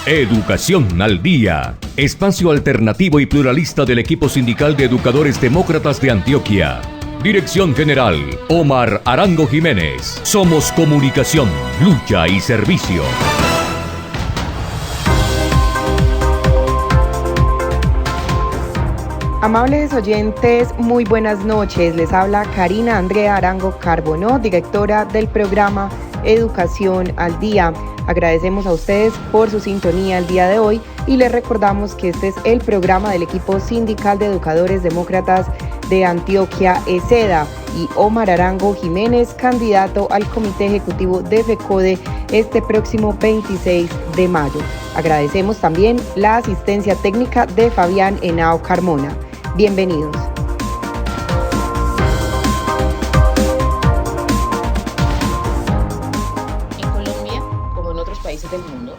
Educación al Día, espacio alternativo y pluralista del equipo sindical de educadores demócratas de Antioquia. Dirección General, Omar Arango Jiménez. Somos comunicación, lucha y servicio. Amables oyentes, muy buenas noches. Les habla Karina Andrea Arango Carbonó, directora del programa Educación al Día. Agradecemos a ustedes por su sintonía el día de hoy y les recordamos que este es el programa del equipo sindical de educadores demócratas de Antioquia, ESEDA, y Omar Arango Jiménez, candidato al Comité Ejecutivo de FECODE este próximo 26 de mayo. Agradecemos también la asistencia técnica de Fabián Henao Carmona. Bienvenidos. Del mundo,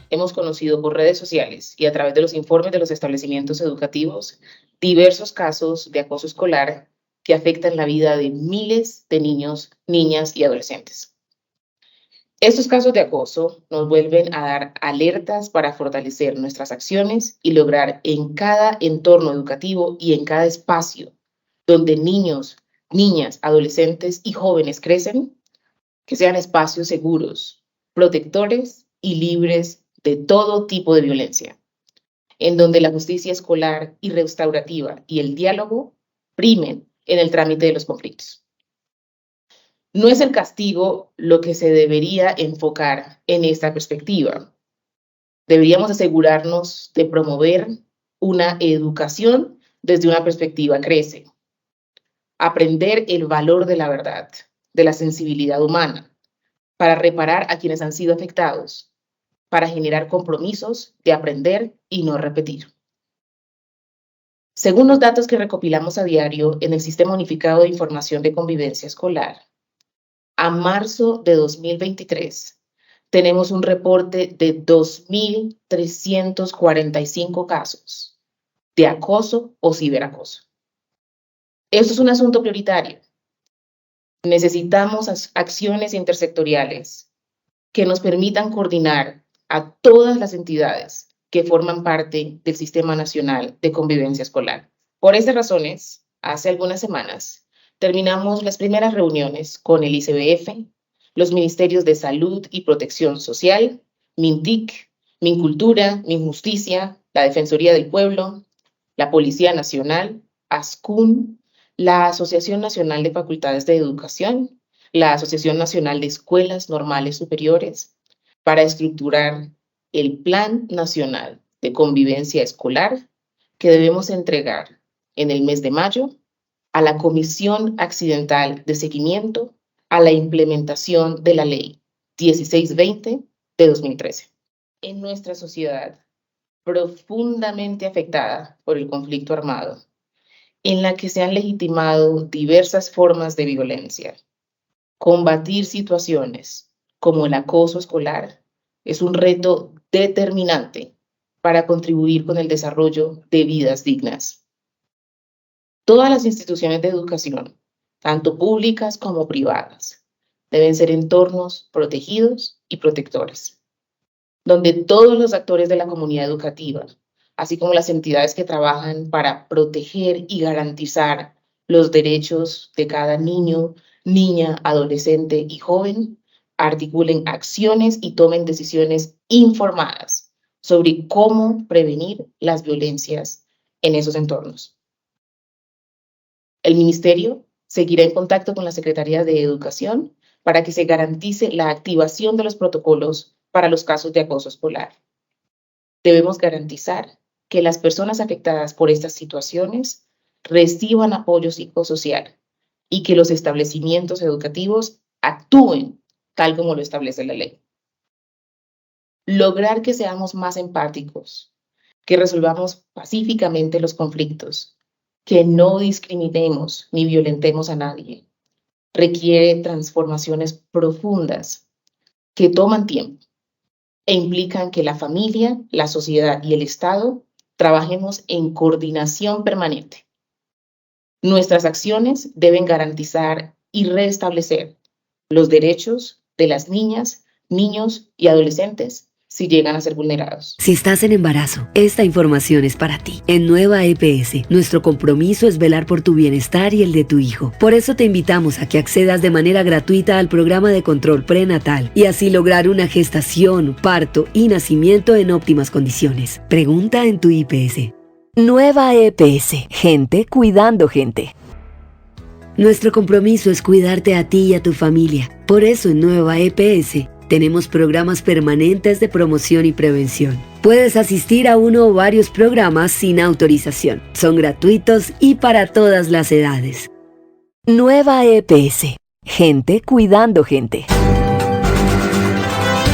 hemos conocido por redes sociales y a través de los informes de los establecimientos educativos diversos casos de acoso escolar que afectan la vida de miles de niños, niñas y adolescentes. Estos casos de acoso nos vuelven a dar alertas para fortalecer nuestras acciones y lograr en cada entorno educativo y en cada espacio donde niños, niñas, adolescentes y jóvenes crecen, que sean espacios seguros, protectores y libres de todo tipo de violencia, en donde la justicia escolar y restaurativa y el diálogo primen en el trámite de los conflictos. No es el castigo lo que se debería enfocar en esta perspectiva. Deberíamos asegurarnos de promover una educación desde una perspectiva crece, aprender el valor de la verdad, de la sensibilidad humana, para reparar a quienes han sido afectados, para generar compromisos de aprender y no repetir. Según los datos que recopilamos a diario en el Sistema Unificado de Información de Convivencia Escolar, a marzo de 2023 tenemos un reporte de 2.345 casos de acoso o ciberacoso. Esto es un asunto prioritario. Necesitamos acciones intersectoriales que nos permitan coordinar a todas las entidades que forman parte del Sistema Nacional de Convivencia Escolar. Por estas razones, hace algunas semanas, terminamos las primeras reuniones con el ICBF, los Ministerios de Salud y Protección Social, MINTIC, MINCULTURA, MINJUSTICIA, la Defensoría del Pueblo, la Policía Nacional, ASCUN, la Asociación Nacional de Facultades de Educación, la Asociación Nacional de Escuelas Normales Superiores, para estructurar el Plan Nacional de Convivencia Escolar que debemos entregar en el mes de mayo a la Comisión Accidental de Seguimiento a la implementación de la Ley 1620 de 2013. En nuestra sociedad profundamente afectada por el conflicto armado, en la que se han legitimado diversas formas de violencia, combatir situaciones como el acoso escolar es un reto determinante para contribuir con el desarrollo de vidas dignas. Todas las instituciones de educación, tanto públicas como privadas, deben ser entornos protegidos y protectores, donde todos los actores de la comunidad educativa, así como las entidades que trabajan para proteger y garantizar los derechos de cada niño, niña, adolescente y joven, articulen acciones y tomen decisiones informadas sobre cómo prevenir las violencias en esos entornos. El Ministerio seguirá en contacto con la Secretaría de Educación para que se garantice la activación de los protocolos para los casos de acoso escolar. Debemos garantizar que las personas afectadas por estas situaciones reciban apoyo psicosocial y que los establecimientos educativos actúen tal como lo establece la ley. Lograr que seamos más empáticos, que resolvamos pacíficamente los conflictos, que no discriminemos ni violentemos a nadie, requiere transformaciones profundas que toman tiempo e implican que la familia, la sociedad y el Estado trabajemos en coordinación permanente. Nuestras acciones deben garantizar y restablecer los derechos de las niñas, niños y adolescentes si llegan a ser vulnerados. Si estás en embarazo, esta información es para ti. En Nueva EPS, nuestro compromiso es velar por tu bienestar y el de tu hijo. Por eso te invitamos a que accedas de manera gratuita al programa de control prenatal y así lograr una gestación, parto y nacimiento en óptimas condiciones. Pregunta en tu IPS. Nueva EPS, gente cuidando gente. Nuestro compromiso es cuidarte a ti y a tu familia. Por eso en Nueva EPS tenemos programas permanentes de promoción y prevención. Puedes asistir a uno o varios programas sin autorización. Son gratuitos y para todas las edades. Nueva EPS. Gente cuidando gente.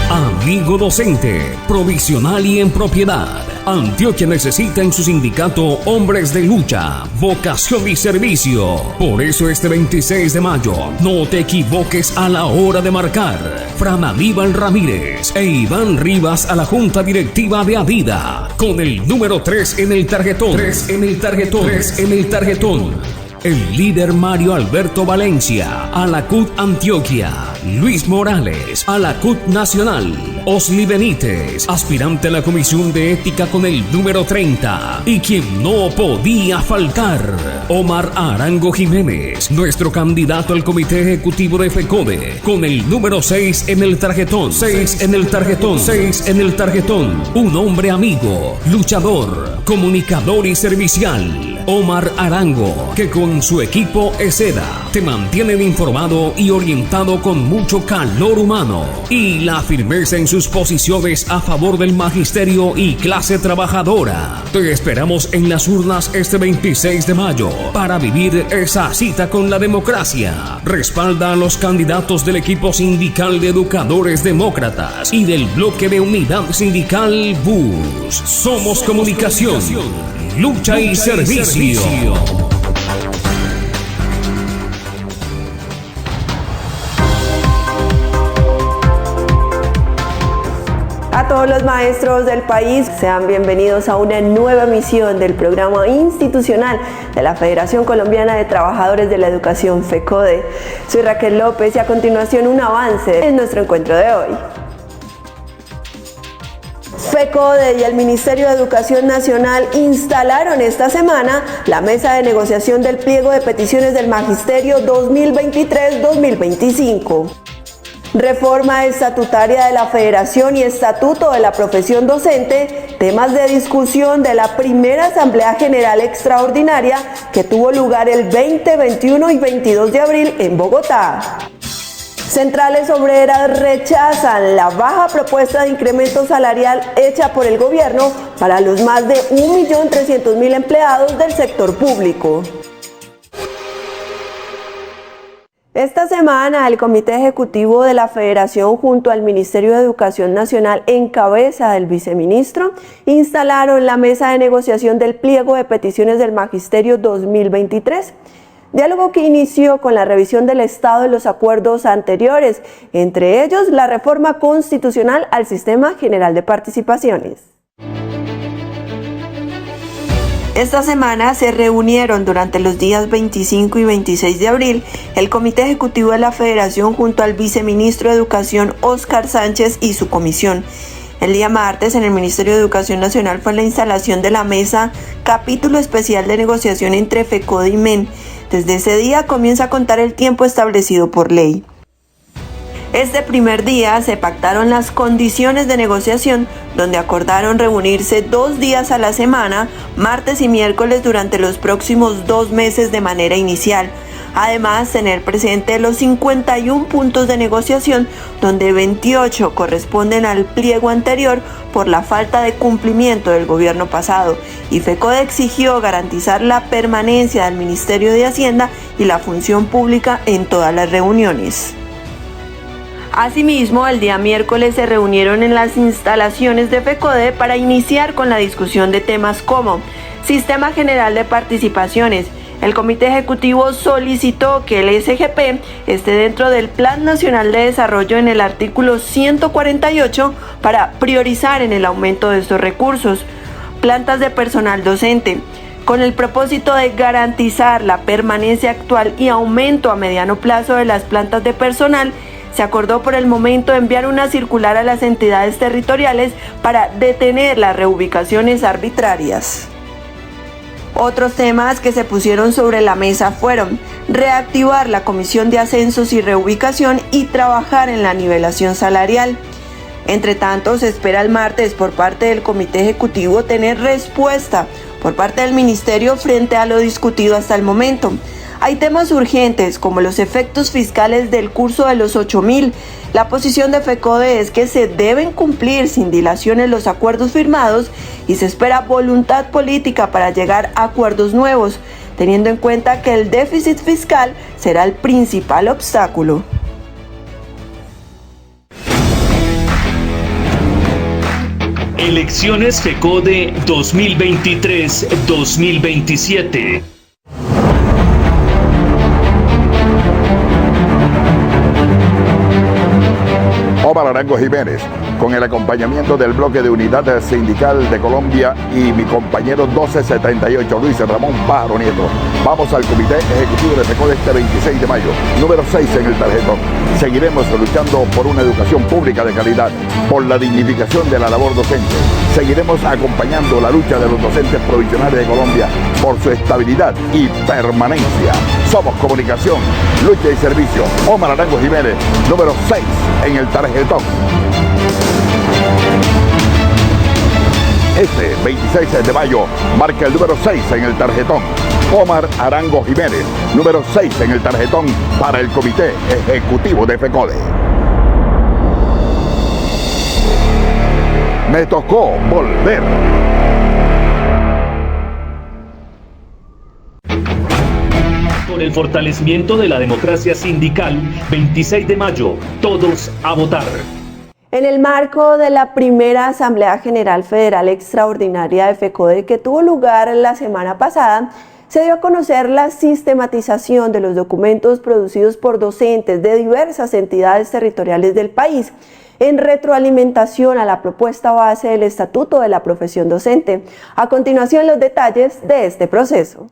Amigo docente, provisional y en propiedad. Antioquia necesita en su sindicato hombres de lucha, vocación y servicio. Por eso este 26 de mayo, no te equivoques a la hora de marcar. Fran Aníbal Ramírez e Iván Rivas a la Junta Directiva de Adida, con el número 3 en el tarjetón. 3 en el tarjetón. 3 en el tarjetón. El líder Mario Alberto Valencia, a la CUT Antioquia. Luis Morales, a la CUT Nacional. Osli Benítez, aspirante a la Comisión de Ética con el número 30. Y quien no podía faltar, Omar Arango Jiménez, nuestro candidato al Comité Ejecutivo de FECODE, con el número 6 en el tarjetón. 6 en el tarjetón. 6 en el tarjetón. Un hombre amigo, luchador, comunicador y servicial. Omar Arango, que con su equipo ESEDA te mantienen informado y orientado con mucho calor humano y la firmeza en sus posiciones a favor del magisterio y clase trabajadora. Te esperamos en las urnas este 26 de mayo para vivir esa cita con la democracia. Respalda a los candidatos del equipo sindical de educadores demócratas y del bloque de unidad sindical BUS. Somos comunicación, lucha y servicio. A todos los maestros del país, sean bienvenidos a una nueva emisión del programa institucional de la Federación Colombiana de Trabajadores de la Educación FECODE. Soy Raquel López y a continuación un avance en nuestro encuentro de hoy. FECODE y el Ministerio de Educación Nacional instalaron esta semana la mesa de negociación del pliego de peticiones del Magisterio 2023-2025. Reforma estatutaria de la Federación y Estatuto de la Profesión Docente, temas de discusión de la primera Asamblea General Extraordinaria que tuvo lugar el 20, 21 y 22 de abril en Bogotá. Centrales obreras rechazan la baja propuesta de incremento salarial hecha por el gobierno para los más de 1.300.000 empleados del sector público. Esta semana, el Comité Ejecutivo de la Federación junto al Ministerio de Educación Nacional en cabeza del viceministro instalaron la mesa de negociación del pliego de peticiones del Magisterio 2023. Diálogo que inició con la revisión del estado de los acuerdos anteriores, entre ellos la reforma constitucional al Sistema General de Participaciones. Esta semana se reunieron durante los días 25 y 26 de abril el Comité Ejecutivo de la Federación junto al Viceministro de Educación Óscar Sánchez y su comisión. El día martes en el Ministerio de Educación Nacional fue la instalación de la mesa Capítulo Especial de Negociación entre FECODE y MEN. Desde ese día comienza a contar el tiempo establecido por ley. Este primer día se pactaron las condiciones de negociación, donde acordaron reunirse 2 días a la semana, martes y miércoles durante los próximos 2 meses de manera inicial. Además, tener presente los 51 puntos de negociación, donde 28 corresponden al pliego anterior por la falta de cumplimiento del gobierno pasado, y FECODE exigió garantizar la permanencia del Ministerio de Hacienda y la función pública en todas las reuniones. Asimismo, el día miércoles se reunieron en las instalaciones de FECODE para iniciar con la discusión de temas como Sistema General de Participaciones. El Comité Ejecutivo solicitó que el SGP esté dentro del Plan Nacional de Desarrollo en el artículo 148 para priorizar en el aumento de estos recursos. Plantas de personal docente. Con el propósito de garantizar la permanencia actual y aumento a mediano plazo de las plantas de personal, se acordó por el momento enviar una circular a las entidades territoriales para detener las reubicaciones arbitrarias. Otros temas que se pusieron sobre la mesa fueron reactivar la Comisión de Ascensos y Reubicación y trabajar en la nivelación salarial. Entre tanto, se espera el martes por parte del Comité Ejecutivo tener respuesta por parte del Ministerio frente a lo discutido hasta el momento. Hay temas urgentes como los efectos fiscales del curso de los 8.000. La posición de FECODE es que se deben cumplir sin dilaciones los acuerdos firmados y se espera voluntad política para llegar a acuerdos nuevos, teniendo en cuenta que el déficit fiscal será el principal obstáculo. Elecciones FECODE 2023-2027. Omar Arango Jiménez, con el acompañamiento del bloque de unidad sindical de Colombia y mi compañero 1278, Luis Ramón Pájaro Nieto. Vamos al Comité Ejecutivo de FECODE este 26 de mayo, número 6 en el tarjetón. Seguiremos luchando por una educación pública de calidad, por la dignificación de la labor docente. Seguiremos acompañando la lucha de los docentes provisionales de Colombia por su estabilidad y permanencia. Somos comunicación, lucha y servicio. Omar Arango Jiménez, número 6 en el tarjetón. Este 26 de mayo marca el número 6 en el tarjetón. Omar Arango Jiménez, número 6 en el tarjetón para el Comité Ejecutivo de FECODE. Me tocó volver. Por el fortalecimiento de la democracia sindical, 26 de mayo, todos a votar. En el marco de la primera Asamblea General Federal Extraordinaria de FECODE que tuvo lugar la semana pasada, se dio a conocer la sistematización de los documentos producidos por docentes de diversas entidades territoriales del país, en retroalimentación a la propuesta base del Estatuto de la Profesión Docente. A continuación, los detalles de este proceso.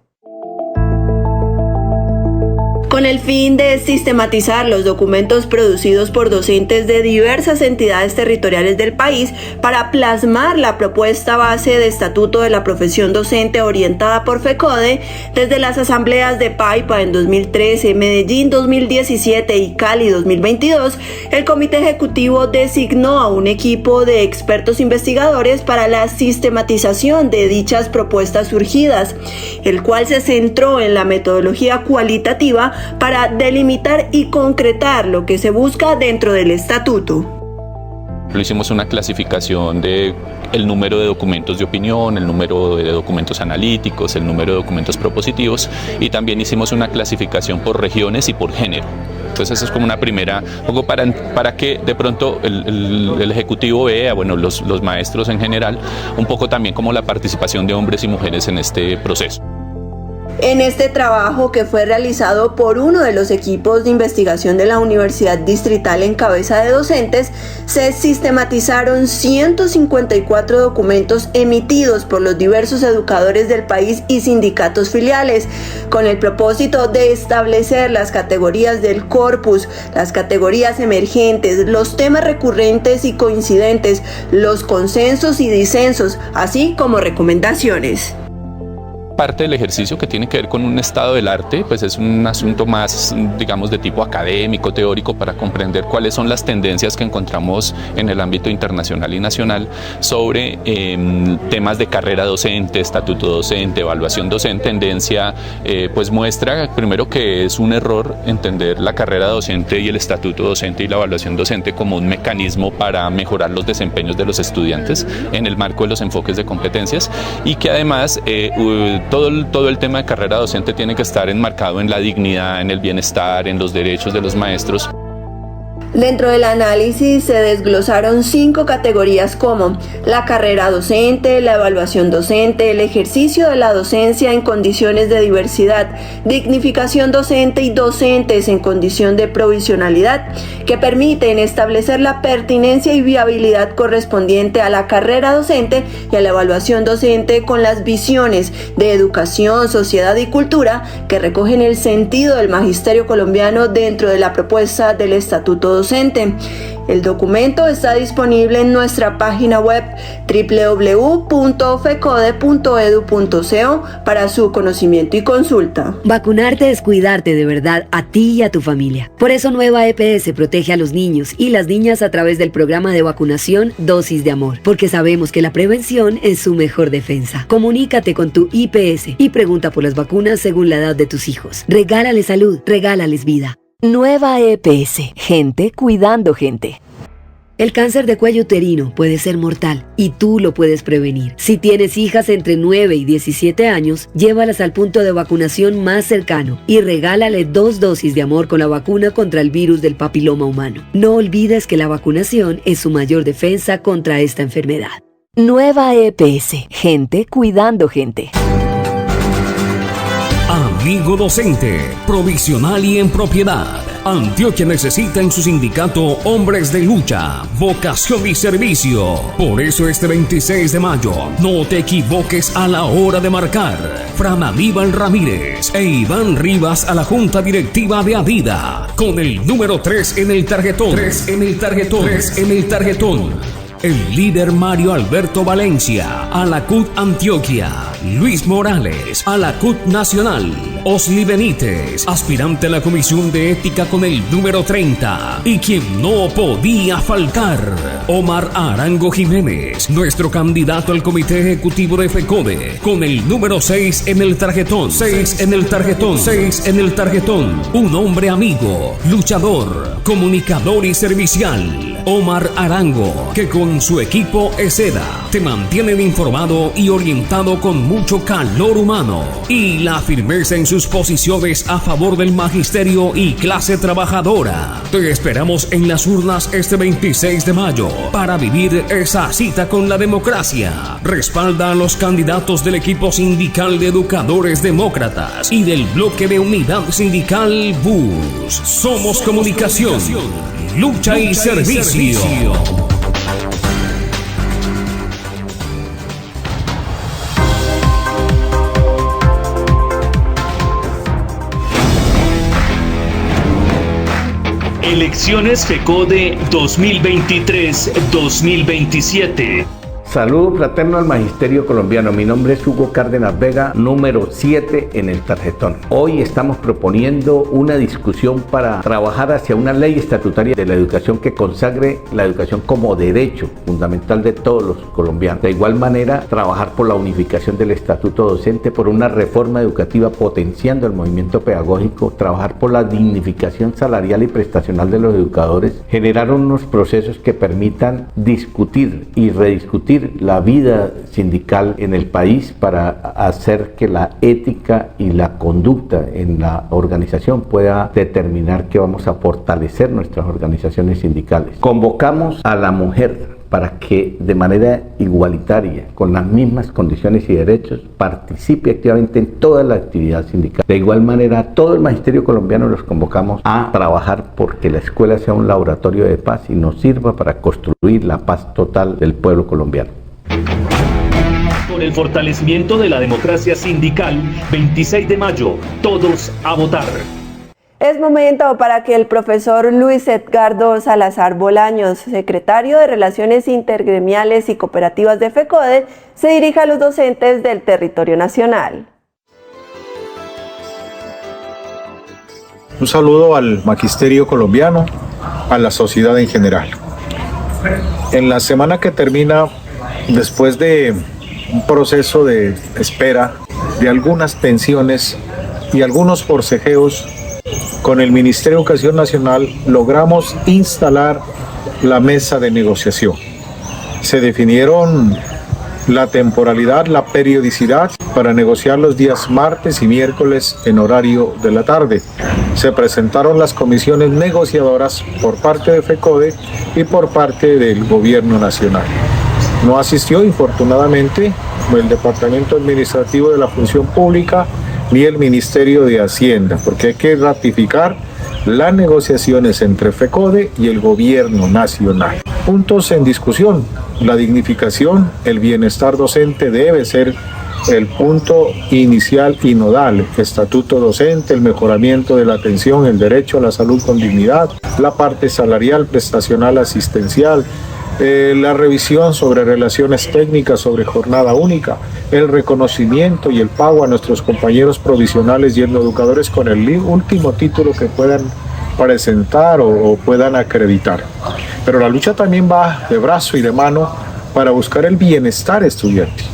Con el fin de sistematizar los documentos producidos por docentes de diversas entidades territoriales del país para plasmar la propuesta base de Estatuto de la Profesión Docente orientada por FECODE, desde las asambleas de Paipa en 2013, Medellín 2017 y Cali 2022, el Comité Ejecutivo designó a un equipo de expertos investigadores para la sistematización de dichas propuestas surgidas, el cual se centró en la metodología cualitativa para delimitar y concretar lo que se busca dentro del estatuto. Lo hicimos una clasificación de el número de documentos de opinión, el número de documentos analíticos, el número de documentos propositivos, y también hicimos una clasificación por regiones y por género. Entonces eso es como una primera, un poco para que de pronto el Ejecutivo vea, bueno, los maestros en general, un poco también como la participación de hombres y mujeres en este proceso. En este trabajo, que fue realizado por uno de los equipos de investigación de la Universidad Distrital en cabeza de docentes, se sistematizaron 154 documentos emitidos por los diversos educadores del país y sindicatos filiales, con el propósito de establecer las categorías del corpus, las categorías emergentes, los temas recurrentes y coincidentes, los consensos y disensos, así como recomendaciones. Parte del ejercicio que tiene que ver con un estado del arte, pues es un asunto más, digamos, de tipo académico, teórico, para comprender cuáles son las tendencias que encontramos en el ámbito internacional y nacional sobre temas de carrera docente, estatuto docente, evaluación docente. Tendencia pues muestra primero que es un error entender la carrera docente y el estatuto docente y la evaluación docente como un mecanismo para mejorar los desempeños de los estudiantes en el marco de los enfoques de competencias, y que además todo el tema de carrera docente tiene que estar enmarcado en la dignidad, en el bienestar, en los derechos de los maestros. Dentro del análisis se desglosaron 5 categorías como la carrera docente, la evaluación docente, el ejercicio de la docencia en condiciones de diversidad, dignificación docente y docentes en condición de provisionalidad, que permiten establecer la pertinencia y viabilidad correspondiente a la carrera docente y a la evaluación docente con las visiones de educación, sociedad y cultura que recogen el sentido del magisterio colombiano dentro de la propuesta del Estatuto docente. El documento está disponible en nuestra página web www.fecode.edu.co para su conocimiento y consulta. Vacunarte es cuidarte de verdad a ti y a tu familia. Por eso Nueva EPS protege a los niños y las niñas a través del programa de vacunación Dosis de Amor, porque sabemos que la prevención es su mejor defensa. Comunícate con tu IPS y pregunta por las vacunas según la edad de tus hijos. Regálales salud, regálales vida. Nueva EPS, gente cuidando gente. El cáncer de cuello uterino puede ser mortal y tú lo puedes prevenir. Si tienes hijas entre 9 y 17 años, llévalas al punto de vacunación más cercano y regálale 2 dosis de amor con la vacuna contra el virus del papiloma humano. No olvides que la vacunación es su mayor defensa contra esta enfermedad. Nueva EPS, gente cuidando gente. Amigo docente, provisional y en propiedad. Antioquia necesita en su sindicato hombres de lucha, vocación y servicio. Por eso este 26 de mayo, no te equivoques a la hora de marcar. Fran Aníbal Ramírez e Iván Rivas a la Junta Directiva de Adida, con el número 3 en el tarjetón. 3 en el tarjetón. 3 en el tarjetón. El líder Mario Alberto Valencia, a la CUT Antioquia. Luis Morales, a la CUT Nacional. Osli Benítez, aspirante a la Comisión de Ética con el número 30. Y quien no podía faltar, Omar Arango Jiménez, nuestro candidato al Comité Ejecutivo de FECODE, con el número 6 en el tarjetón. 6 en el tarjetón. 6 en el tarjetón. Un hombre amigo, luchador, comunicador y servicial. Omar Arango, que con su equipo ESEDA te mantienen informado y orientado con mucho calor humano y la firmeza en sus posiciones a favor del magisterio y clase trabajadora. Te esperamos en las urnas este 26 de mayo para vivir esa cita con la democracia. Respalda a los candidatos del equipo sindical de educadores demócratas y del bloque de unidad sindical BUS. Somos comunicación, lucha y servicio. Elecciones FECODE 2023-2027. Saludo fraterno al magisterio colombiano. Mi nombre es Hugo Cárdenas Vega, número 7 en el tarjetón. Hoy estamos proponiendo una discusión para trabajar hacia una ley estatutaria de la educación que consagre la educación como derecho fundamental de todos los colombianos. De igual manera, trabajar por la unificación del estatuto docente, por una reforma educativa potenciando el movimiento pedagógico, trabajar por la dignificación salarial y prestacional de los educadores, generar unos procesos que permitan discutir y rediscutir la vida sindical en el país para hacer que la ética y la conducta en la organización pueda determinar que vamos a fortalecer nuestras organizaciones sindicales. Convocamos a la mujer para que de manera igualitaria, con las mismas condiciones y derechos, participe activamente en toda la actividad sindical. De igual manera, todo el magisterio colombiano los convocamos a trabajar porque la escuela sea un laboratorio de paz y nos sirva para construir la paz total del pueblo colombiano. Por el fortalecimiento de la democracia sindical, 26 de mayo, todos a votar. Es momento para que el profesor Luis Edgardo Salazar Bolaños, secretario de Relaciones Intergremiales y Cooperativas de FECODE, se dirija a los docentes del territorio nacional. Un saludo al magisterio colombiano, a la sociedad en general. En la semana que termina, después de un proceso de espera, de algunas tensiones y algunos forcejeos, con el Ministerio de Educación Nacional logramos instalar la mesa de negociación. Se definieron la temporalidad, la periodicidad para negociar los días martes y miércoles en horario de la tarde. Se presentaron las comisiones negociadoras por parte de FECODE y por parte del Gobierno Nacional. No asistió, infortunadamente, el Departamento Administrativo de la Función Pública ni el Ministerio de Hacienda, porque hay que ratificar las negociaciones entre FECODE y el Gobierno Nacional. Puntos en discusión: la dignificación, el bienestar docente debe ser el punto inicial y nodal, estatuto docente, el mejoramiento de la atención, el derecho a la salud con dignidad, la parte salarial, prestacional, asistencial, la revisión sobre relaciones técnicas, sobre jornada única, el reconocimiento y el pago a nuestros compañeros provisionales y educadores con el último título que puedan presentar o puedan acreditar. Pero la lucha también va de brazo y de mano para buscar el bienestar estudiantil,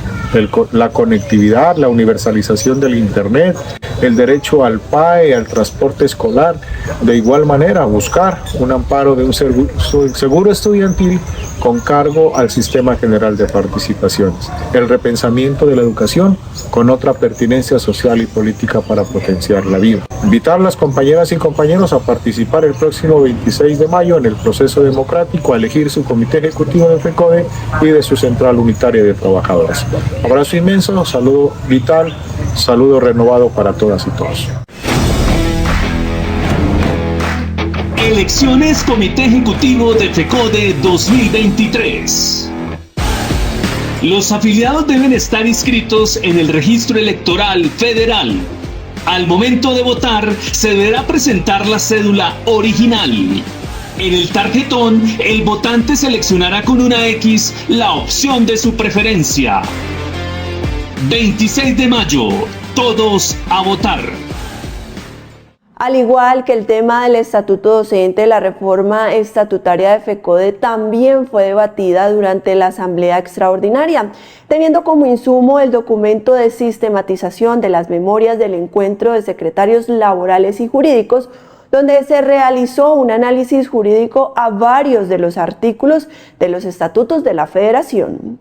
la conectividad, la universalización del Internet, el derecho al PAE, al transporte escolar. De igual manera, buscar un amparo de un seguro estudiantil con cargo al Sistema General de Participaciones, el repensamiento de la educación con otra pertinencia social y política para potenciar la vida. Invitar a las compañeras y compañeros a participar el próximo 26 de mayo en el proceso democrático, a elegir su comité ejecutivo de FECODE y de su central unitaria de trabajadores. Abrazo inmenso, saludo vital, saludo renovado para todas y todos. Elecciones Comité Ejecutivo de FECODE 2023. Los afiliados deben estar inscritos en el Registro Electoral Federal. Al momento de votar, se deberá presentar la cédula original. En el tarjetón, el votante seleccionará con una X la opción de su preferencia. 26 de mayo, todos a votar. Al igual que el tema del estatuto docente, la reforma estatutaria de FECODE también fue debatida durante la Asamblea Extraordinaria, teniendo como insumo el documento de sistematización de las memorias del encuentro de secretarios laborales y jurídicos, donde se realizó un análisis jurídico a varios de los artículos de los estatutos de la Federación.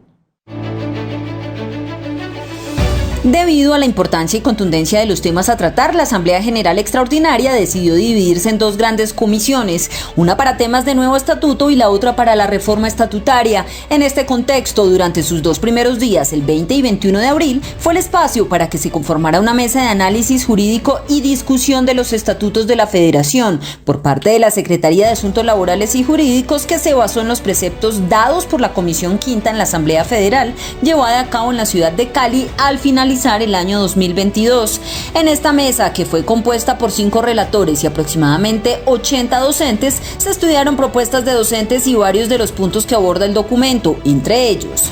Debido a la importancia y contundencia de los temas a tratar, la Asamblea General Extraordinaria decidió dividirse en dos grandes comisiones, una para temas de nuevo estatuto y la otra para la reforma estatutaria. En este contexto, durante sus dos primeros días, el 20 y 21 de abril, fue el espacio para que se conformara una mesa de análisis jurídico y discusión de los estatutos de la Federación por parte de la Secretaría de Asuntos Laborales y Jurídicos, que se basó en los preceptos dados por la Comisión Quinta en la Asamblea Federal, llevada a cabo en la ciudad de Cali al finalizar el año 2022. En esta mesa, que fue compuesta por 5 relatores y aproximadamente 80 docentes, se estudiaron propuestas de docentes y varios de los puntos que aborda el documento, entre ellos: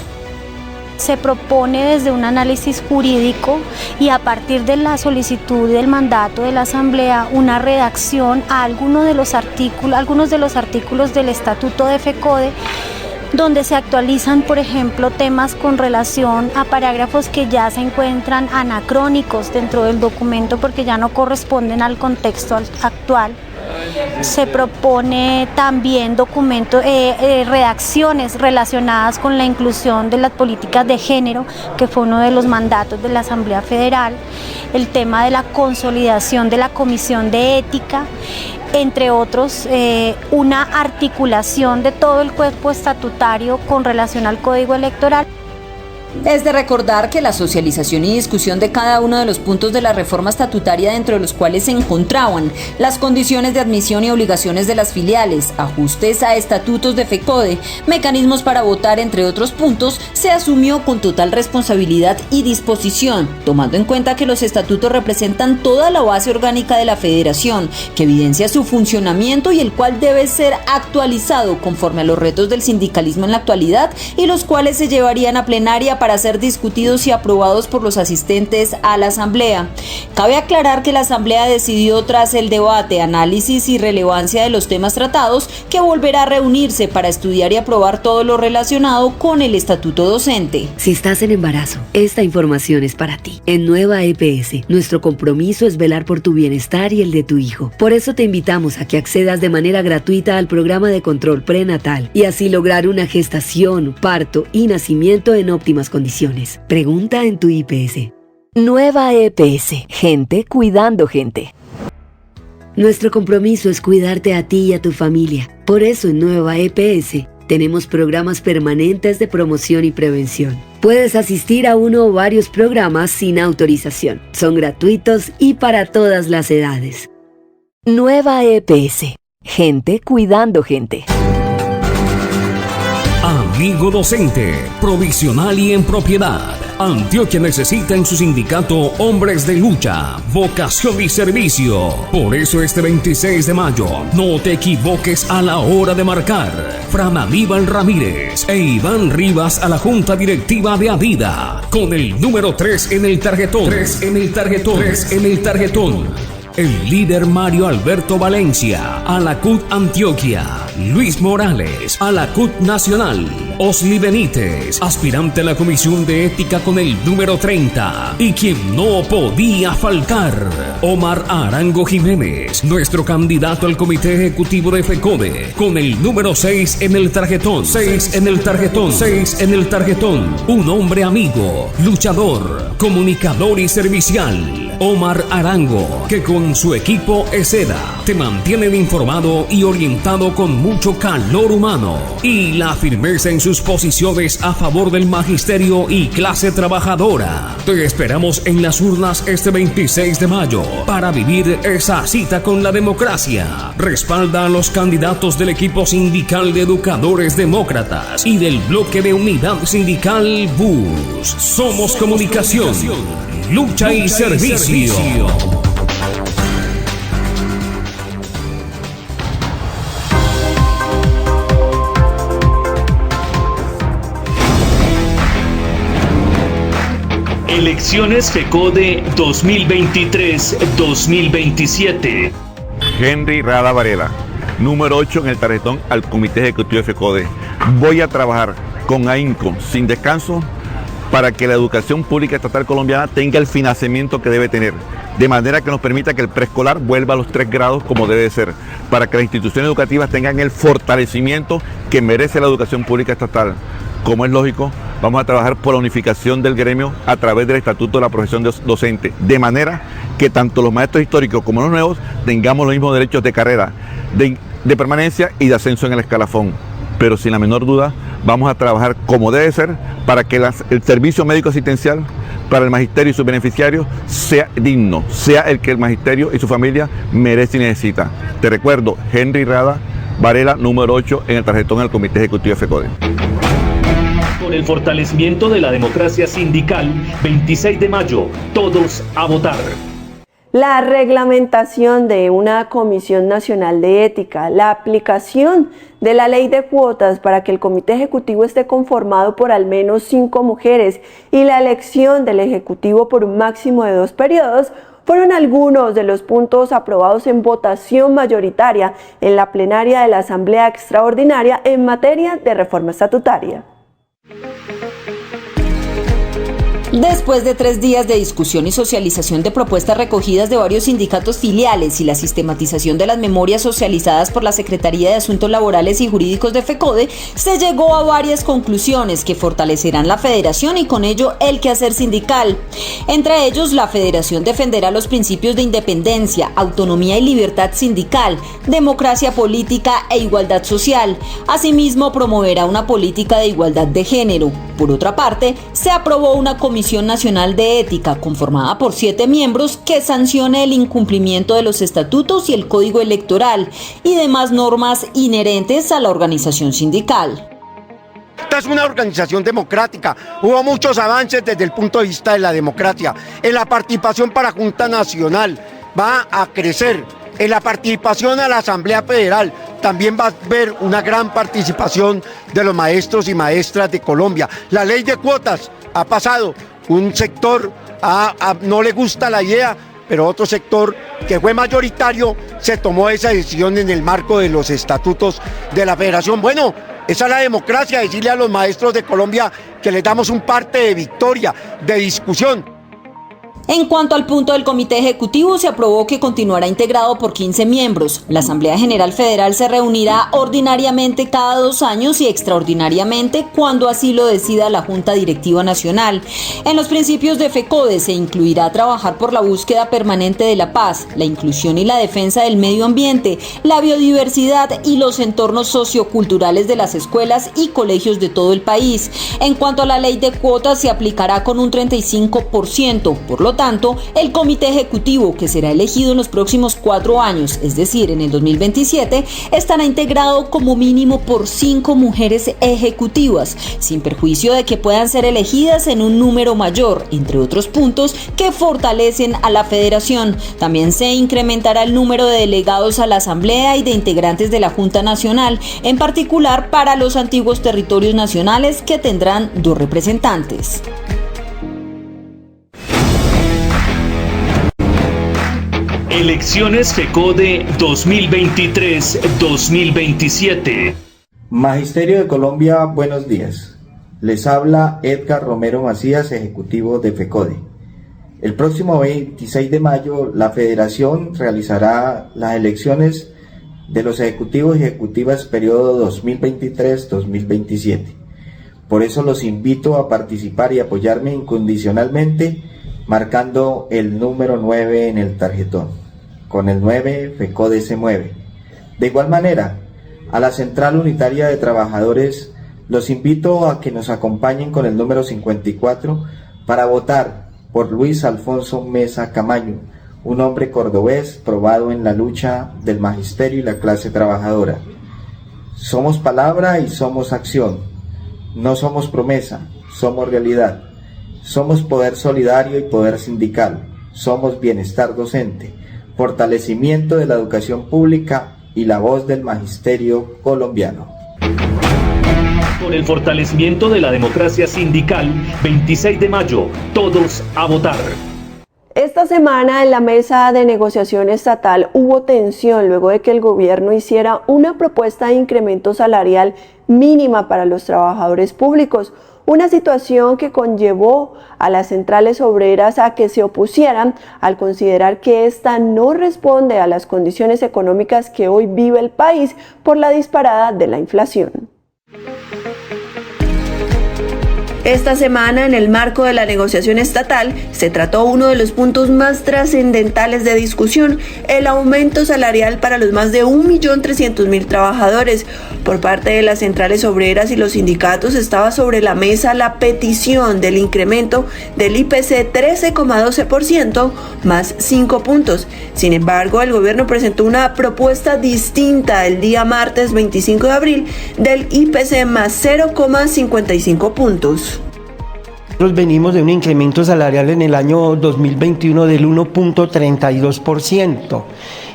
se propone desde un análisis jurídico y a partir de la solicitud del mandato de la Asamblea una redacción a algunos de los artículos del Estatuto de FECODE, donde se actualizan, por ejemplo, temas con relación a parágrafos que ya se encuentran anacrónicos dentro del documento porque ya no corresponden al contexto actual. Se propone también redacciones relacionadas con la inclusión de las políticas de género, que fue uno de los mandatos de la Asamblea Federal, el tema de la consolidación de la Comisión de Ética, entre otros, una articulación de todo el cuerpo estatutario con relación al Código Electoral. Es de recordar que la socialización y discusión de cada uno de los puntos de la reforma estatutaria, dentro de los cuales se encontraban las condiciones de admisión y obligaciones de las filiales, ajustes a estatutos de FECODE, mecanismos para votar, entre otros puntos, se asumió con total responsabilidad y disposición, tomando en cuenta que los estatutos representan toda la base orgánica de la Federación, que evidencia su funcionamiento y el cual debe ser actualizado conforme a los retos del sindicalismo en la actualidad, y los cuales se llevarían a plenaria para ser discutidos y aprobados por los asistentes a la Asamblea. Cabe aclarar que la Asamblea decidió, tras el debate, análisis y relevancia de los temas tratados, que volverá a reunirse para estudiar y aprobar todo lo relacionado con el estatuto docente. Si estás en embarazo, esta información es para ti. En Nueva EPS, nuestro compromiso es velar por tu bienestar y el de tu hijo. Por eso te invitamos a que accedas de manera gratuita al programa de control prenatal y así lograr una gestación, parto y nacimiento en óptimas condiciones. Pregunta en tu IPS. Nueva EPS. Gente cuidando gente. Nuestro compromiso es cuidarte a ti y a tu familia. Por eso en Nueva EPS tenemos programas permanentes de promoción y prevención. Puedes asistir a uno o varios programas sin autorización. Son gratuitos y para todas las edades. Nueva EPS. Gente cuidando gente. pliego docente, provisional y en propiedad. Antioquia necesita en su sindicato hombres de lucha, vocación y servicio. Por eso este 26 de mayo, no te equivoques a la hora de marcar. Fran Aníbal Ramírez e Iván Rivas a la Junta Directiva de Adida, con el número 3 en el tarjetón. 3 en el tarjetón. 3 en el tarjetón. El líder Mario Alberto Valencia, a la CUT Antioquia. Luis Morales, a la CUT Nacional. Osli Benítez, aspirante a la Comisión de Ética con el número 30. Y quien no podía faltar, Omar Arango Jiménez, nuestro candidato al Comité Ejecutivo de FECODE, con el número 6 en el tarjetón. 6 en el tarjetón. 6 en el tarjetón. Un hombre amigo, luchador, comunicador y servicial. Omar Arango, que con su equipo ESEDA te mantienen informado y orientado con mucho calor humano y la firmeza en sus posiciones a favor del magisterio y clase trabajadora. Te esperamos en las urnas este 26 de mayo para vivir esa cita con la democracia. Respalda a los candidatos del equipo sindical de educadores demócratas y del bloque de unidad sindical BUS. Somos comunicación, lucha y servicio. Elecciones FECODE 2023-2027. Henry Rada Varela, número 8 en el tarjetón al Comité Ejecutivo de FECODE. Voy a trabajar con ahínco, sin descanso, para que la educación pública estatal colombiana tenga el financiamiento que debe tener, de manera que nos permita que el preescolar vuelva a los 3 grados como debe ser, para que las instituciones educativas tengan el fortalecimiento que merece la educación pública estatal. Como es lógico, vamos a trabajar por la unificación del gremio a través del Estatuto de la Profesión Docente, de manera que tanto los maestros históricos como los nuevos tengamos los mismos derechos de carrera, de permanencia y de ascenso en el escalafón. Pero sin la menor duda, vamos a trabajar como debe ser para que el servicio médico asistencial para el magisterio y sus beneficiarios sea digno, sea el que el magisterio y su familia merece y necesita. Te recuerdo, Henry Rada Varela, número 8 en el tarjetón del Comité Ejecutivo de FECODE. Por el fortalecimiento de la democracia sindical, 26 de mayo, todos a votar. La reglamentación de una Comisión Nacional de Ética, la aplicación de la ley de cuotas para que el Comité Ejecutivo esté conformado por al menos 5 mujeres y la elección del Ejecutivo por un máximo de 2 periodos fueron algunos de los puntos aprobados en votación mayoritaria en la plenaria de la Asamblea Extraordinaria en materia de reforma estatutaria. Después de 3 días de discusión y socialización de propuestas recogidas de varios sindicatos filiales y la sistematización de las memorias socializadas por la Secretaría de Asuntos Laborales y Jurídicos de FECODE, se llegó a varias conclusiones que fortalecerán la federación y con ello el quehacer sindical. Entre ellos, la federación defenderá los principios de independencia, autonomía y libertad sindical, democracia política e igualdad social. Asimismo, promoverá una política de igualdad de género. Por otra parte, se aprobó una Comisión Nacional de Ética conformada por 7 miembros que sancione el incumplimiento de los estatutos y el Código Electoral y demás normas inherentes a la organización sindical. Esta es una organización democrática, hubo muchos avances desde el punto de vista de la democracia. En la participación para Junta Nacional va a crecer, en la participación a la Asamblea Federal también va a haber una gran participación de los maestros y maestras de Colombia. La ley de cuotas ha pasado, un sector no le gusta la idea, pero otro sector que fue mayoritario se tomó esa decisión en el marco de los estatutos de la federación. Bueno, esa es la democracia, decirle a los maestros de Colombia que les damos un parte de victoria, de discusión. En cuanto al punto del Comité Ejecutivo, se aprobó que continuará integrado por 15 miembros. La Asamblea General Federal se reunirá ordinariamente cada 2 años y extraordinariamente cuando así lo decida la Junta Directiva Nacional. En los principios de FECODE se incluirá trabajar por la búsqueda permanente de la paz, la inclusión y la defensa del medio ambiente, la biodiversidad y los entornos socioculturales de las escuelas y colegios de todo el país. En cuanto a la ley de cuotas, se aplicará con un 35%. Por lo tanto, el comité ejecutivo, que será elegido en los próximos 4 años, es decir, en el 2027, estará integrado como mínimo por 5 mujeres ejecutivas, sin perjuicio de que puedan ser elegidas en un número mayor, entre otros puntos que fortalecen a la federación. También se incrementará el número de delegados a la Asamblea y de integrantes de la Junta Nacional, en particular para los antiguos territorios nacionales, que tendrán 2 representantes. Elecciones FECODE 2023-2027. Magisterio de Colombia, buenos días. Les habla Edgar Romero Macías, ejecutivo de FECODE. El próximo 26 de mayo, la Federación realizará las elecciones de los ejecutivos y ejecutivas periodo 2023-2027. Por eso los invito a participar y apoyarme incondicionalmente marcando el número 9 en el tarjetón. Con el 9, FECODE se mueve. De igual manera, a la Central Unitaria de Trabajadores los invito a que nos acompañen con el número 54 para votar por Luis Alfonso Mesa Camaño, un hombre cordobés probado en la lucha del magisterio y la clase trabajadora. Somos palabra y somos acción. No somos promesa, somos realidad. Somos poder solidario y poder sindical. Somos bienestar docente, fortalecimiento de la educación pública y la voz del magisterio colombiano. Por el fortalecimiento de la democracia sindical, 26 de mayo, todos a votar. Esta semana en la mesa de negociación estatal hubo tensión luego de que el gobierno hiciera una propuesta de incremento salarial mínima para los trabajadores públicos, una situación que conllevó a las centrales obreras a que se opusieran al considerar que esta no responde a las condiciones económicas que hoy vive el país por la disparada de la inflación. Esta semana, en el marco de la negociación estatal, se trató uno de los puntos más trascendentales de discusión, el aumento salarial para los más de 1.300.000 trabajadores. Por parte de las centrales obreras y los sindicatos estaba sobre la mesa la petición del incremento del IPC 13,12% más 5 puntos. Sin embargo, el gobierno presentó una propuesta distinta el día martes 25 de abril del IPC más 0,55 puntos. Nosotros venimos de un incremento salarial en el año 2021 del 1.32%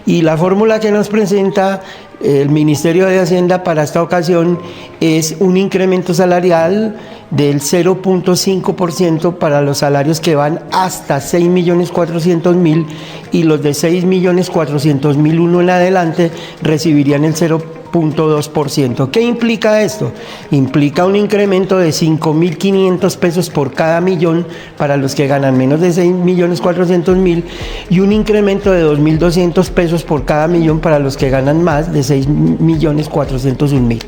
y la fórmula que nos presenta el Ministerio de Hacienda para esta ocasión es un incremento salarial del 0.5% para los salarios que van hasta 6.400.000 y los de 6.400.001 en adelante recibirían el 0.2%. ¿Qué implica esto? Implica un incremento de 5.500 pesos por cada millón para los que ganan menos de 6.400.000 y un incremento de 2.200 pesos por cada millón para los que ganan más de 6.401.000.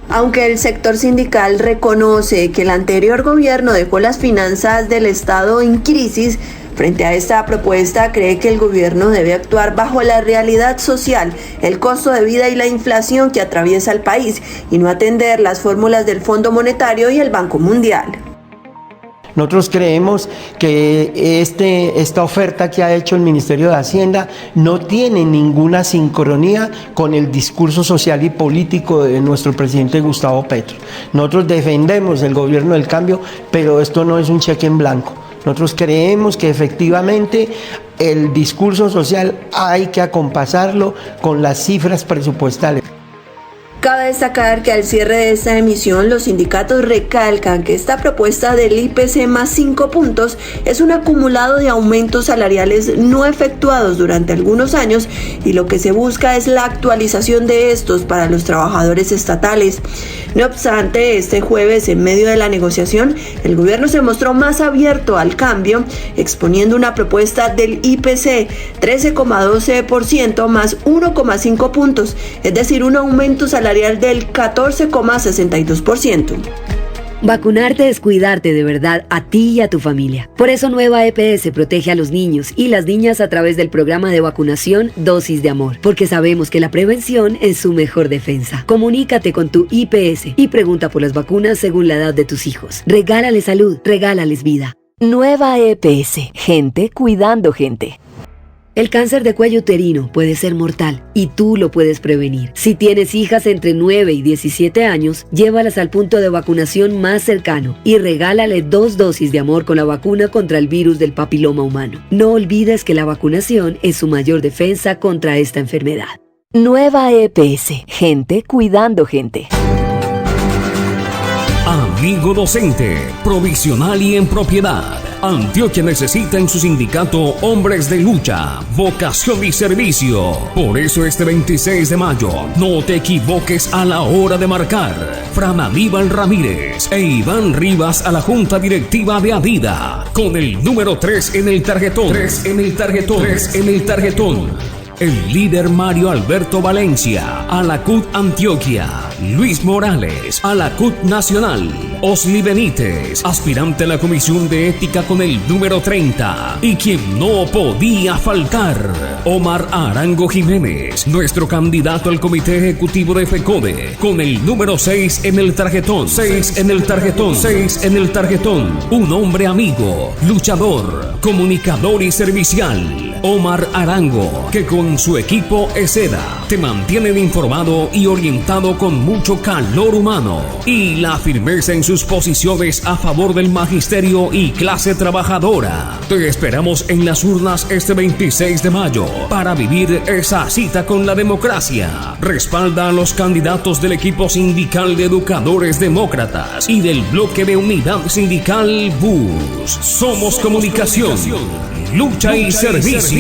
Aunque el sector sindical reconoce que el anterior gobierno dejó las finanzas del Estado en crisis, frente a esta propuesta cree que el gobierno debe actuar bajo la realidad social, el costo de vida y la inflación que atraviesa el país y no atender las fórmulas del Fondo Monetario y el Banco Mundial. Nosotros creemos que esta oferta que ha hecho el Ministerio de Hacienda no tiene ninguna sincronía con el discurso social y político de nuestro presidente Gustavo Petro. Nosotros defendemos el gobierno del cambio, pero esto no es un cheque en blanco. Nosotros creemos que efectivamente el discurso social hay que acompasarlo con las cifras presupuestales. Cabe destacar que al cierre de esta emisión los sindicatos recalcan que esta propuesta del IPC más 5 puntos es un acumulado de aumentos salariales no efectuados durante algunos años y lo que se busca es la actualización de estos para los trabajadores estatales. No obstante, este jueves en medio de la negociación el gobierno se mostró más abierto al cambio, exponiendo una propuesta del IPC 13,12% más 1,5 puntos, es decir, un aumento salarial del 14,62%. Vacunarte es cuidarte de verdad a ti y a tu familia. Por eso Nueva EPS protege a los niños y las niñas a través del programa de vacunación Dosis de Amor, porque sabemos que la prevención es su mejor defensa. Comunícate con tu IPS y pregunta por las vacunas según la edad de tus hijos. Regálales salud, regálales vida. Nueva EPS. Gente cuidando gente. El cáncer de cuello uterino puede ser mortal y tú lo puedes prevenir. Si tienes hijas entre 9 y 17 años, llévalas al punto de vacunación más cercano y regálale 2 dosis de amor con la vacuna contra el virus del papiloma humano. No olvides que la vacunación es su mayor defensa contra esta enfermedad. Nueva EPS. Gente cuidando gente. Amigo docente, provisional y en propiedad. Antioquia necesita en su sindicato hombres de lucha, vocación y servicio. Por eso este 26 de mayo, no te equivoques a la hora de marcar. Fran Aníbal Ramírez e Iván Rivas a la Junta Directiva de Adida. Con el número 3 en el tarjetón. 3 en el tarjetón. 3 en el tarjetón. El líder Mario Alberto Valencia, a la CUT Antioquia. Luis Morales, a la CUT Nacional. Osli Benítez, aspirante a la Comisión de Ética con el número 30. Y quien no podía faltar, Omar Arango Jiménez, nuestro candidato al Comité Ejecutivo de FECODE, con el número 6 en el tarjetón. 6 en el tarjetón. 6 en el tarjetón. Un hombre amigo, luchador, comunicador y servicial. Omar Arango, que con su equipo ESEDA te mantienen informado y orientado con mucho calor humano y la firmeza en sus posiciones a favor del magisterio y clase trabajadora. Te esperamos en las urnas este 26 de mayo para vivir esa cita con la democracia. Respalda a los candidatos del equipo sindical de educadores demócratas y del bloque de unidad sindical BUS. Somos comunicación, lucha y servicio.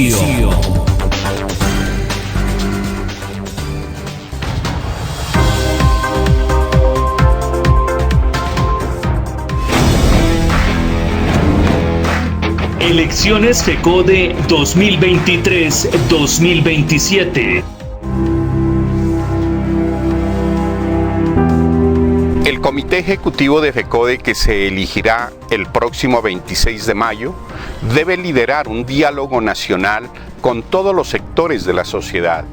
Elecciones FECODE 2023-2027. El Comité Ejecutivo de FECODE, que se elegirá el próximo 26 de mayo, debe liderar un diálogo nacional con todos los sectores de la sociedad,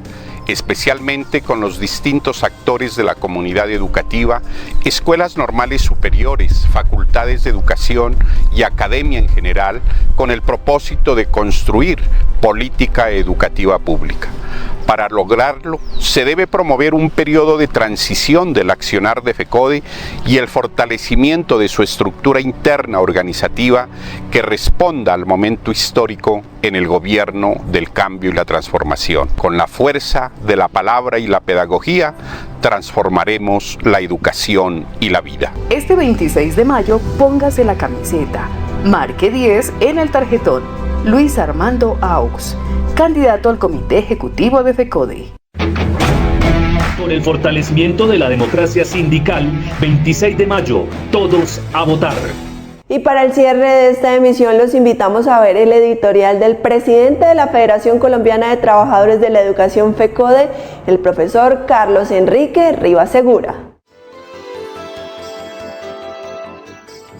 especialmente con los distintos actores de la comunidad educativa, escuelas normales superiores, facultades de educación y academia en general, con el propósito de construir política educativa pública. Para lograrlo, se debe promover un periodo de transición del accionar de FECODE y el fortalecimiento de su estructura interna organizativa que responda al momento histórico en el gobierno del cambio y la transformación. Con la fuerza de la palabra y la pedagogía, transformaremos la educación y la vida. Este 26 de mayo, póngase la camiseta. Marque 10 en el tarjetón. Luis Armando Aux, candidato al Comité Ejecutivo de FECODE. Por el fortalecimiento de la democracia sindical, 26 de mayo, todos a votar. Y para el cierre de esta emisión los invitamos a ver el editorial del presidente de la Federación Colombiana de Trabajadores de la Educación FECODE, el profesor Carlos Enrique Rivas Segura.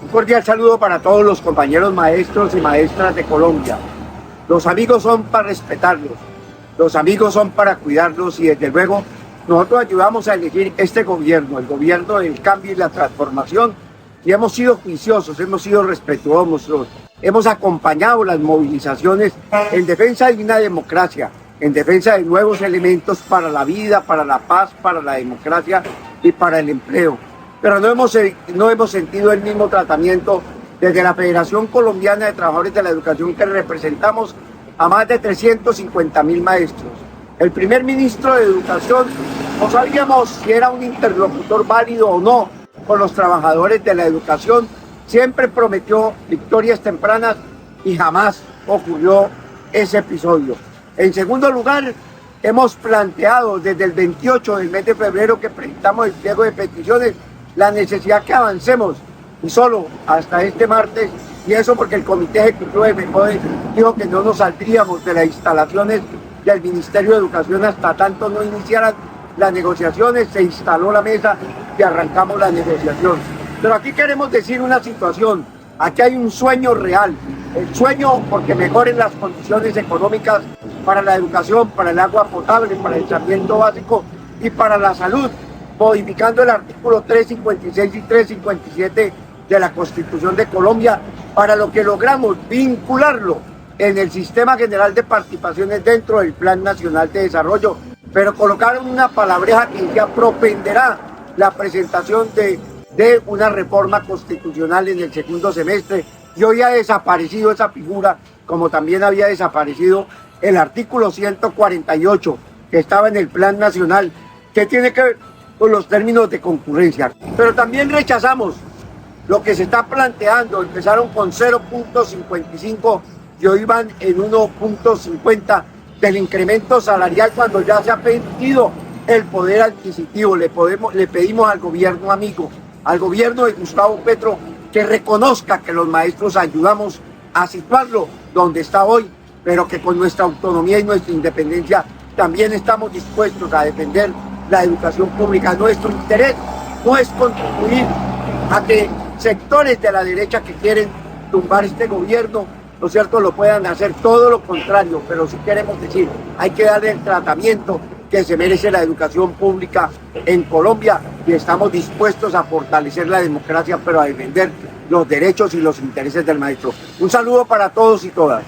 Un cordial saludo para todos los compañeros maestros y maestras de Colombia. Los amigos son para respetarlos, los amigos son para cuidarlos y desde luego nosotros ayudamos a elegir este gobierno, el gobierno del cambio y la transformación, y hemos sido juiciosos, hemos sido respetuosos, hemos acompañado las movilizaciones en defensa de una democracia, en defensa de nuevos elementos para la vida, para la paz, para la democracia y para el empleo. Pero no hemos sentido el mismo tratamiento desde la Federación Colombiana de Trabajadores de la Educación, que representamos a más de 350.000 maestros. El primer ministro de Educación no sabíamos si era un interlocutor válido o no con los trabajadores de la educación, siempre prometió victorias tempranas y jamás ocurrió ese episodio. En segundo lugar, hemos planteado desde el 28 del mes de febrero que presentamos el pliego de peticiones la necesidad que avancemos, y solo hasta este martes, y eso porque el Comité Ejecutivo de FECODE dijo que no nos saldríamos de las instalaciones del Ministerio de Educación hasta tanto no iniciaran las negociaciones. Se instaló la mesa y arrancamos la negociación. Pero aquí queremos decir una situación, aquí hay un sueño real, el sueño porque mejoren las condiciones económicas para la educación, para el agua potable, para el saneamiento básico y para la salud, modificando el artículo 356 y 357 de la Constitución de Colombia, para lo que logramos vincularlo en el Sistema General de Participaciones dentro del Plan Nacional de Desarrollo, pero colocaron una palabreja que ya propenderá la presentación de una reforma constitucional en el segundo semestre, y hoy ha desaparecido esa figura, como también había desaparecido el artículo 148 que estaba en el Plan Nacional, que tiene que ver con los términos de concurrencia. Pero también rechazamos lo que se está planteando. Empezaron con 0.55 y hoy van en 1.50 del incremento salarial cuando ya se ha perdido el poder adquisitivo. Le pedimos al gobierno amigo, al gobierno de Gustavo Petro, que reconozca que los maestros ayudamos a situarlo donde está hoy, pero que con nuestra autonomía y nuestra independencia también estamos dispuestos a defender la educación pública. Nuestro interés no es contribuir a que sectores de la derecha que quieren tumbar este gobierno, ¿no es cierto?, lo puedan hacer, todo lo contrario, pero sí queremos decir, hay que darle el tratamiento que se merece la educación pública en Colombia, y estamos dispuestos a fortalecer la democracia, pero a defender los derechos y los intereses del maestro. Un saludo para todos y todas.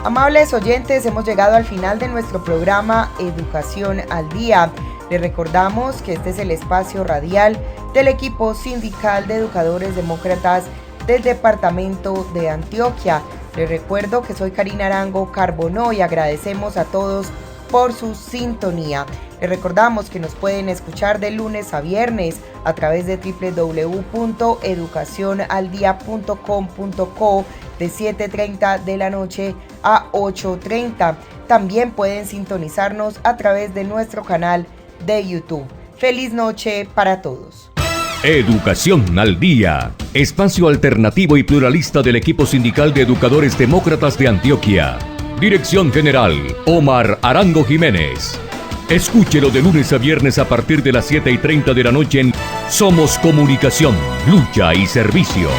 Amables oyentes, hemos llegado al final de nuestro programa Educación al Día. Les recordamos que este es el espacio radial del equipo sindical de educadores demócratas del departamento de Antioquia. Les recuerdo que soy Karina Arango Carbonó y agradecemos a todos por su sintonía. Les recordamos que nos pueden escuchar de lunes a viernes a través de www.educacionaldia.com.co de 7:30 de la noche a 8:30. También pueden sintonizarnos a través de nuestro canal de YouTube. Feliz noche para todos. Educación al Día, espacio alternativo y pluralista del equipo sindical de educadores demócratas de Antioquia. Dirección General, Omar Arango Jiménez. Escúchelo de lunes a viernes a partir de las 7:30 de la noche en Somos Comunicación, Lucha y Servicio.